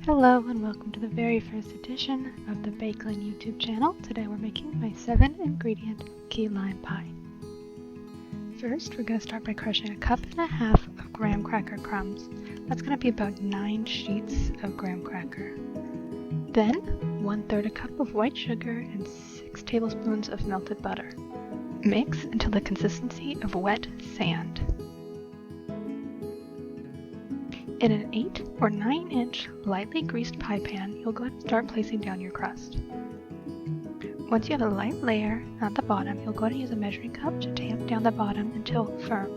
Hello and welcome to the very first edition of the Bakelin YouTube channel. Today we're making my 7-ingredient key lime pie. First, we're going to start by crushing 1.5 cups of graham cracker crumbs. That's going to be about 9 sheets of graham cracker. Then, 1/3 cup of white sugar and 6 tablespoons of melted butter. Mix until the consistency of wet sand. In an 8 or 9 inch lightly greased pie pan, you'll go ahead and start placing down your crust. Once you have a light layer at the bottom, you'll go ahead and use a measuring cup to tamp down the bottom until firm.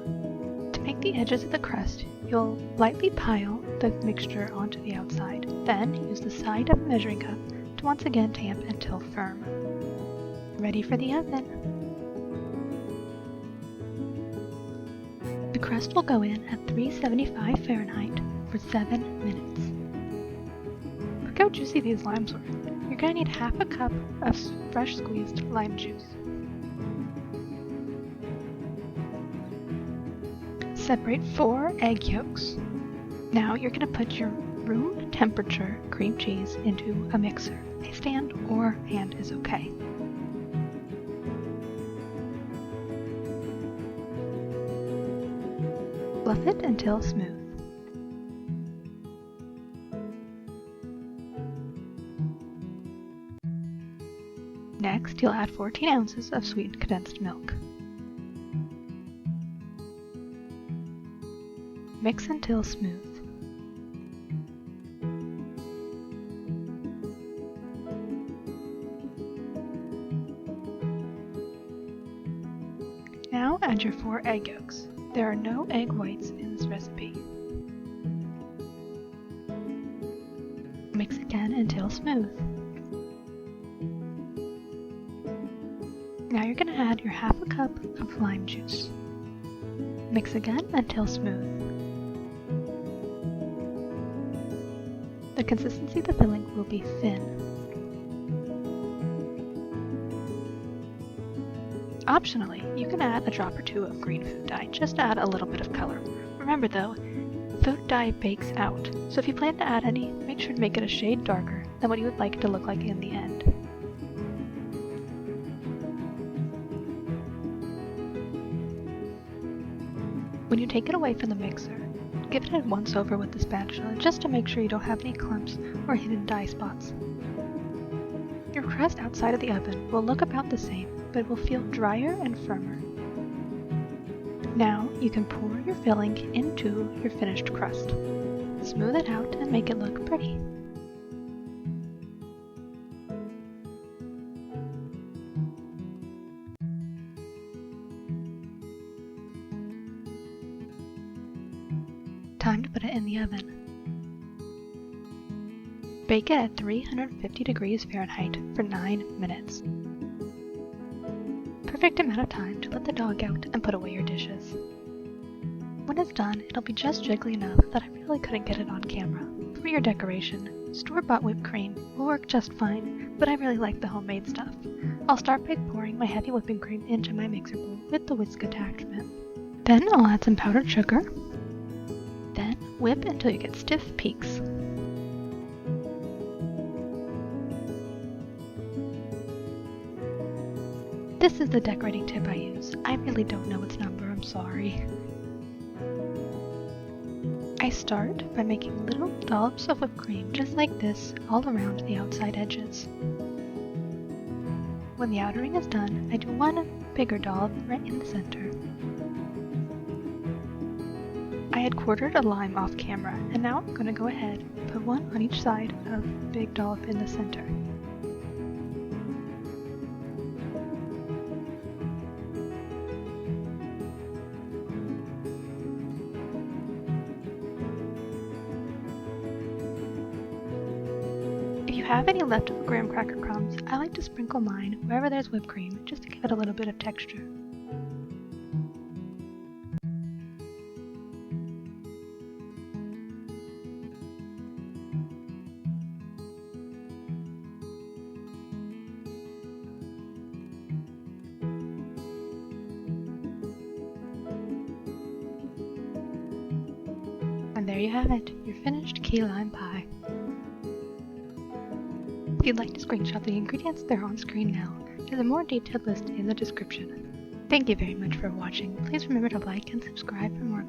To make the edges of the crust, you'll lightly pile the mixture onto the outside. Then use the side of the measuring cup to once again tamp until firm. Ready for the oven. The crust will go in at 375 Fahrenheit for 7 minutes. Look how juicy these limes were. You're going to need 1/2 cup of fresh squeezed lime juice. Separate 4 egg yolks. Now you're going to put your room temperature cream cheese into a mixer. A stand or hand is okay. Fluff it until smooth. Next, you'll add 14 ounces of sweetened condensed milk. Mix until smooth. Now add your 4 egg yolks. There are no egg whites in this recipe. Mix again until smooth. Now you're going to add your 1/2 cup of lime juice. Mix again until smooth. The consistency of the filling will be thin. Optionally, you can add a drop or 2 of green food dye, just to add a little bit of color. Remember though, food dye bakes out, so if you plan to add any, make sure to make it a shade darker than what you would like it to look like in the end. When you take it away from the mixer, give it a once over with the spatula just to make sure you don't have any clumps or hidden dye spots. Your crust outside of the oven will look about the same, but it will feel drier and firmer. Now you can pour your filling into your finished crust. Smooth it out and make it look pretty. Time to put it in the oven. Bake it at 350 degrees Fahrenheit for 9 minutes. Perfect amount of time to let the dog out and put away your dishes. When it's done, it'll be just jiggly enough that I really couldn't get it on camera. For your decoration, store-bought whipped cream will work just fine, but I really like the homemade stuff. I'll start by pouring my heavy whipping cream into my mixer bowl with the whisk attachment. Then I'll add some powdered sugar. Then whip until you get stiff peaks. This is the decorating tip I use. I really don't know its number, I'm sorry. I start by making little dollops of whipped cream just like this all around the outside edges. When the outering is done, I do one bigger dollop right in the center. I had quartered a lime off camera, and now I'm going to go ahead and put one on each side of the big dollop in the center. If you have any leftover graham cracker crumbs, I like to sprinkle mine wherever there's whipped cream, just to give it a little bit of texture. And there you have it, your finished key lime pie. If you'd like to screenshot the ingredients, they're on screen now. There's a more detailed list in the description. Thank you very much for watching. Please remember to like and subscribe for more